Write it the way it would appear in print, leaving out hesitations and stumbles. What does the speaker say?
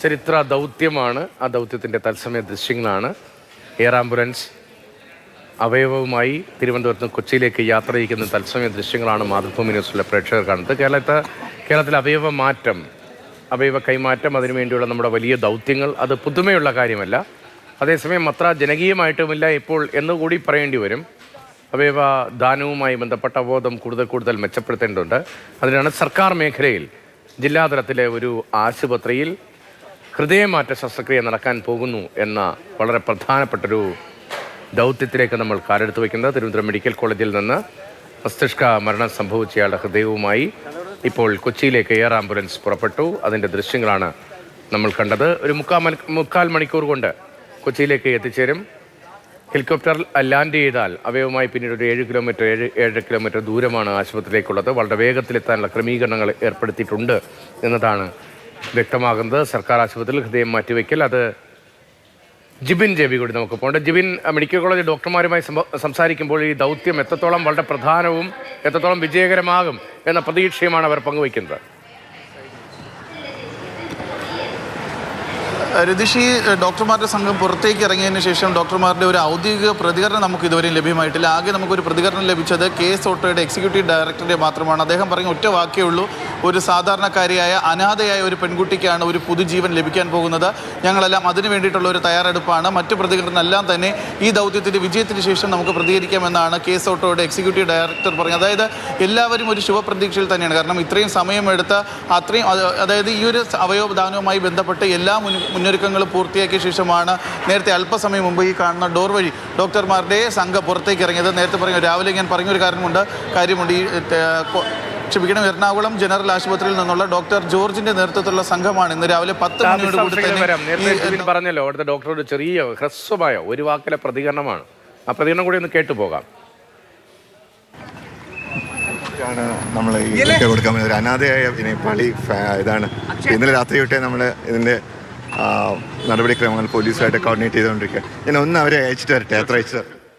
ചരിത്ര ദൗത്യമാണ്. ആ ദൗത്യത്തിൻ്റെ തത്സമയ ദൃശ്യങ്ങളാണ്. എയർ ആംബുലൻസ് അവയവവുമായി തിരുവനന്തപുരത്ത് നിന്ന് കൊച്ചിയിലേക്ക് യാത്ര ചെയ്യുന്ന തത്സമയ ദൃശ്യങ്ങളാണ് മാതൃഭൂമി ന്യൂസിലെ പ്രേക്ഷകർ കാണുന്നത്. കേരളത്തിൽ അവയവ കൈമാറ്റം, അതിനുവേണ്ടിയുള്ള നമ്മുടെ വലിയ ദൗത്യങ്ങൾ, അത് പുതുമയുള്ള കാര്യമല്ല. അതേസമയം അത്ര ജനകീയമായിട്ടുമില്ല ഇപ്പോൾ എന്നുകൂടി പറയേണ്ടി വരും. അവയവ ദാനവുമായി ബന്ധപ്പെട്ട അവബോധം കൂടുതൽ മെച്ചപ്പെടുത്തേണ്ടതുണ്ട്. അതിനാണ് സർക്കാർ മേഖലയിൽ ജില്ലാതലത്തിലെ ഒരു ആശുപത്രിയിൽ ഹൃദയമാറ്റ ശസ്ത്രക്രിയ നടക്കാൻ പോകുന്നു എന്ന വളരെ പ്രധാനപ്പെട്ടൊരു ദൗത്യത്തിലേക്ക് നമ്മൾ കാലെടുത്ത് വയ്ക്കുന്നത്. തിരുവനന്തപുരം മെഡിക്കൽ കോളേജിൽ നിന്ന് മസ്തിഷ്ക മരണം സംഭവിച്ചയാളുടെ ഹൃദയവുമായി ഇപ്പോൾ കൊച്ചിയിലേക്ക് എയർ ആംബുലൻസ് പുറപ്പെട്ടു. അതിൻ്റെ ദൃശ്യങ്ങളാണ് നമ്മൾ കണ്ടത്. ഒരു മുക്കാൽ മണിക്കൂർ കൊണ്ട് കൊച്ചിയിലേക്ക് എത്തിച്ചേരും. ഹെലികോപ്റ്ററിൽ ലാൻഡ് ചെയ്താൽ അവയവുമായി പിന്നീട് ഒരു 7 കിലോമീറ്റർ ദൂരമാണ് ആശുപത്രിയിലേക്കുള്ളത്. വളരെ വേഗത്തിലെത്താനുള്ള ക്രമീകരണങ്ങൾ ഏർപ്പെടുത്തിയിട്ടുണ്ട് എന്നതാണ് വ്യക്തമാകുന്നത്. സർക്കാർ ആശുപത്രിയിൽ ഹൃദയം മാറ്റിവെക്കൽ, അത് ജിബിൻ ജെബി കൂടി നമുക്ക് പോകേണ്ട. ജിബിൻ, മെഡിക്കൽ കോളേജ് ഡോക്ടർമാരുമായി സംസാരിക്കുമ്പോൾ ഈ ദൗത്യം എത്രത്തോളം വളരെ പ്രധാനവും എത്രത്തോളം വിജയകരമാകും എന്ന പ്രതീക്ഷയുമാണ് അവർ പങ്കുവയ്ക്കുന്നത്. രതീഷ്, ഡോക്ടർമാരുടെ സംഘം പുറത്തേക്ക് ഇറങ്ങിയതിന് ശേഷം ഡോക്ടർമാരുടെ ഒരു ഔദ്യോഗിക പ്രതികരണം നമുക്ക് ഇതുവരെയും ലഭ്യമായിട്ടില്ല. ആകെ നമുക്കൊരു പ്രതികരണം ലഭിച്ചത് KS ഓട്ടോയുടെ എക്സിക്യൂട്ടീവ് ഡയറക്ടറുടെ മാത്രമാണ്. അദ്ദേഹം പറഞ്ഞ ഒറ്റ വാക്കേ ഉള്ളൂ: ഒരു സാധാരണക്കാരിയായ അനാഥയായ ഒരു പെൺകുട്ടിക്കാണ് ഒരു പുതുജീവൻ ലഭിക്കാൻ പോകുന്നത്. ഞങ്ങളെല്ലാം അതിനു വേണ്ടിയിട്ടുള്ള ഒരു തയ്യാറെടുപ്പാണ്. മറ്റു പ്രതികരണമെല്ലാം തന്നെ ഈ ദൗത്യത്തിൻ്റെ വിജയത്തിന് ശേഷം നമുക്ക് പ്രതികരിക്കാമെന്നാണ് KS ഓട്ടോയുടെ എക്സിക്യൂട്ടീവ് ഡയറക്ടർ പറഞ്ഞത്. അതായത് എല്ലാവരും ഒരു ശുഭപ്രതീക്ഷയിൽ തന്നെയാണ്. കാരണം ഇത്രയും സമയമെടുത്ത് അതായത് ഈ ഒരു അവയവദാനവുമായി ബന്ധപ്പെട്ട് എല്ലാ മുന്നൊരുക്കങ്ങൾ പൂർത്തിയാക്കിയ ശേഷമാണ് നേരത്തെ അല്പസമയം മുമ്പ് ഈ കാണുന്ന ഡോർ വഴി ഡോക്ടർമാരുടെ സംഘം പുറത്തേക്ക് ഇറങ്ങിയത്. നേരത്തെ രാവിലെ ഞാൻ പറഞ്ഞൊരു കാര്യമുണ്ട്. ഈ എറണാകുളം ജനറൽ ആശുപത്രിയിൽ നിന്നുള്ള ഡോക്ടർ ജോർജിന്റെ നേതൃത്വത്തിലുള്ള സംഘമാണ് ഇന്ന് രാവിലെ 10 മണിയോട് പറഞ്ഞല്ലോ. അവിടുത്തെ ഡോക്ടറോട് ചെറിയ ഹ്രസ്വമായ ഒരു വാക്കിലെ പ്രതികരണമാണ്. ആ പ്രതികരണം കൂടി ഒന്ന് കേട്ടു പോകാം. നമ്മൾ കൊടുക്കാൻ ഒരു അനാഥയായ നേപ്പാളി ഇതാണ്. ഇന്നലെ രാത്രി തൊട്ടേ നമ്മൾ ഇതിൻ്റെ നടപടിക്രമങ്ങൾ പോലീസുമായിട്ട് കോർഡിനേറ്റ് ചെയ്തുകൊണ്ടിരിക്കുക. ഞാൻ ഒന്ന് അവരെ അയച്ചിട്ട് വരട്ടെ, അത്ര അയച്ചു.